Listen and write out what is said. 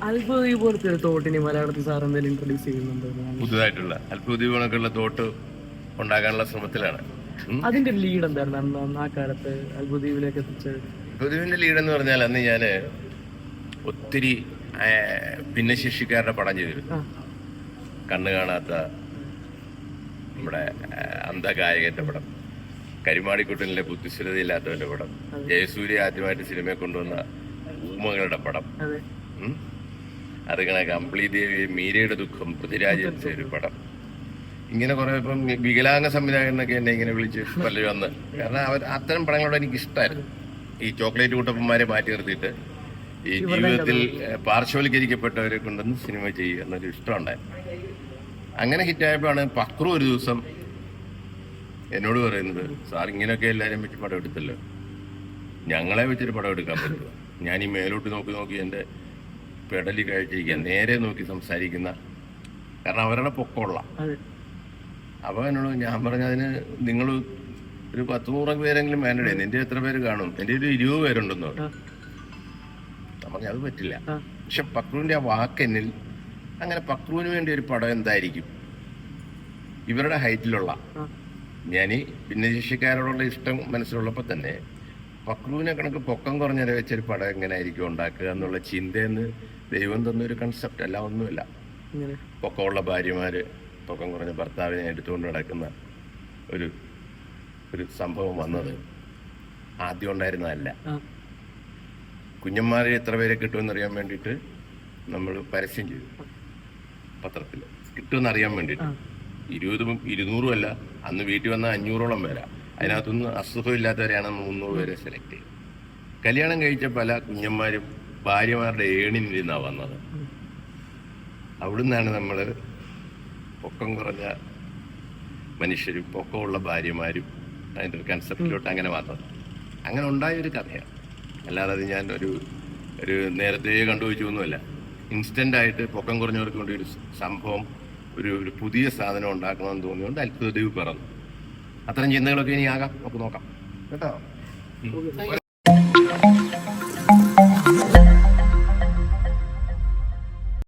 അത്ഭുതദ്വീപ് പോലത്തെ ഒരു തോട്ടിന് മലയാളത്തിൽ സാർ എന്തെങ്കിലും ഇൻട്രൊഡ്യൂസ് ചെയ്യുന്നുണ്ടോ? പുതുതായിട്ടുള്ള അത്ഭുതദ്വീപ് തോട്ട് ഉണ്ടാക്കാനുള്ള ശ്രമത്തിലാണ്. അതിന്റെ ലീഡ് എന്തായിരുന്നു അന്ന് ആ കാലത്ത് അത്ഭുതദ്വീപിലേക്ക് എത്തിച്ചത്? അത്ഭുതദ്വീപിന്റെ ലീഡ് എന്ന് പറഞ്ഞാൽ അന്ന് ഞാന് ഒത്തിരി ഭിന്നശേഷിക്കാരുടെ പടം ചെയ്തിരുന്നു. കണ്ണു കാണാത്ത നമ്മുടെ അന്ധഗായകന്റെ പടം, കരിമാടിക്കുട്ടനിലെ ബുദ്ധിസ്ഥിരതയില്ലാത്തവന്റെ പടം, ജയസൂര്യ ആദ്യമായിട്ട് സിനിമയെ കൊണ്ടുവന്ന ഊമകളുടെ പടം, അത് കണക്ക് അമ്പിളി ദേവി, മീരയുടെ ദുഃഖം, പൃഥ്വിരാജിന്റെ ഒരു പടം, ഇങ്ങനെ കുറെ ഇപ്പം വികലാംഗ സംവിധായകനൊക്കെ എന്നെ ഇങ്ങനെ വിളിച്ച് പലരും വന്ന്. കാരണം അവർ അത്തരം പടങ്ങളോട് എനിക്ക് ഇഷ്ടമായിരുന്നു. ഈ ചോക്ലേറ്റ് കുട്ടപ്പന്മാരെ മാറ്റി നിർത്തിയിട്ട് ഈ ജീവിതത്തിൽ പാർശ്വവൽക്കരിക്കപ്പെട്ടവരെ കൊണ്ടൊന്ന് സിനിമ ചെയ്യുക എന്നൊരു ഇഷ്ടമുണ്ടായിരുന്നു. അങ്ങനെ ഹിറ്റായപ്പോഴാണ് പക്രു ഒരു ദിവസം എന്നോട് പറയുന്നത്, സാർ ഇങ്ങനെയൊക്കെ എല്ലാവരെയും വെച്ച് പടം എടുത്തല്ലോ, ഞങ്ങളെ വെച്ചൊരു പടം എടുക്കാൻ പറ്റുമോ? ഞാൻ ഈ മേലോട്ട് നോക്കി എൻ്റെ പെടലി കഴിച്ചിരിക്കുക, നേരെ നോക്കി സംസാരിക്കുന്ന, കാരണം അവരുടെ പൊക്കമുള്ള. അപ്പോൾ എന്നോട് ഞാൻ പറഞ്ഞതിന് നിങ്ങൾ ഒരു 10-100 പേരെങ്കിലും വേണ്ടേ, നിന്റെ എത്ര പേര് കാണും? എൻ്റെ ഒരു 20 പേരുണ്ടെന്നോ. നമുക്ക് അത് പറ്റില്ല. പക്ഷെ പക്രുവിൻ്റെ ആ വാക്കെന്നിൽ, അങ്ങനെ പക്രുവിന് വേണ്ടി ഒരു പടം എന്തായിരിക്കും ഇവരുടെ ഹൈറ്റിലുള്ള, ഞാൻ ഭിന്നശേഷിക്കാരോടുള്ള ഇഷ്ടം മനസ്സിലുള്ളപ്പോൾ തന്നെ പക്രുവിനെ കണക്ക് പൊക്കം കുറഞ്ഞവരെ വെച്ചൊരു പടം എങ്ങനെ ആയിരിക്കും ഉണ്ടാക്കുക എന്നുള്ള ചിന്തയെന്ന് ദൈവം തന്നൊരു കൺസെപ്റ്റ് അല്ല, ഒന്നുമില്ല. പൊക്കമുള്ള ഭാര്യമാര് പൊക്കം കുറഞ്ഞ ഭർത്താവിനെ എടുത്തുകൊണ്ട് നടക്കുന്ന ഒരു സംഭവം വന്നത് ആദ്യം ഉണ്ടായിരുന്നതല്ല. കുഞ്ഞന്മാരെ എത്ര പേരെ കിട്ടുമെന്നറിയാൻ വേണ്ടിയിട്ട് നമ്മൾ പരസ്യം ചെയ്തു പത്രത്തിൽ, കിട്ടുമെന്നറിയാൻ വേണ്ടിയിട്ട്. 20-200 അല്ല, അന്ന് വീട്ടിൽ വന്ന 500ഓളം പേരാ. അതിനകത്തുനിന്ന് അസുഖമില്ലാത്തവരെയാണ് 300 പേരെ സെലക്ട് ചെയ്തത്. കല്യാണം കഴിച്ച പല കുഞ്ഞന്മാരും ഭാര്യമാരുടെ ഏണിനിരുന്നാണ് വന്നത്. അവിടുന്നാണ് നമ്മൾ പൊക്കം കുറഞ്ഞ മനുഷ്യരും പൊക്കമുള്ള ഭാര്യമാരും അതിൻ്റെ ഒരു കൺസെപ്റ്റിലോട്ട് അങ്ങനെ വന്നത്. അങ്ങനെ ഉണ്ടായൊരു കഥയാണ്. അല്ലാതെ അത് ഞാൻ ഒരു നേരത്തെ കണ്ടുവച്ചു ഒന്നുമല്ല. ഇൻസ്റ്റൻ്റായിട്ട് പൊക്കം കുറഞ്ഞവർക്ക് വേണ്ടി ഒരു സംഭവം, ഒരു പുതിയ സാധനം ഉണ്ടാക്കണമെന്ന് തോന്നിയുകൊണ്ട് അത്ഭുതദ്വീപ് പിറന്നു. അത്തരം ചിന്തകളൊക്കെ ഇനി ആകാം, നമുക്ക് നോക്കാം കേട്ടോ.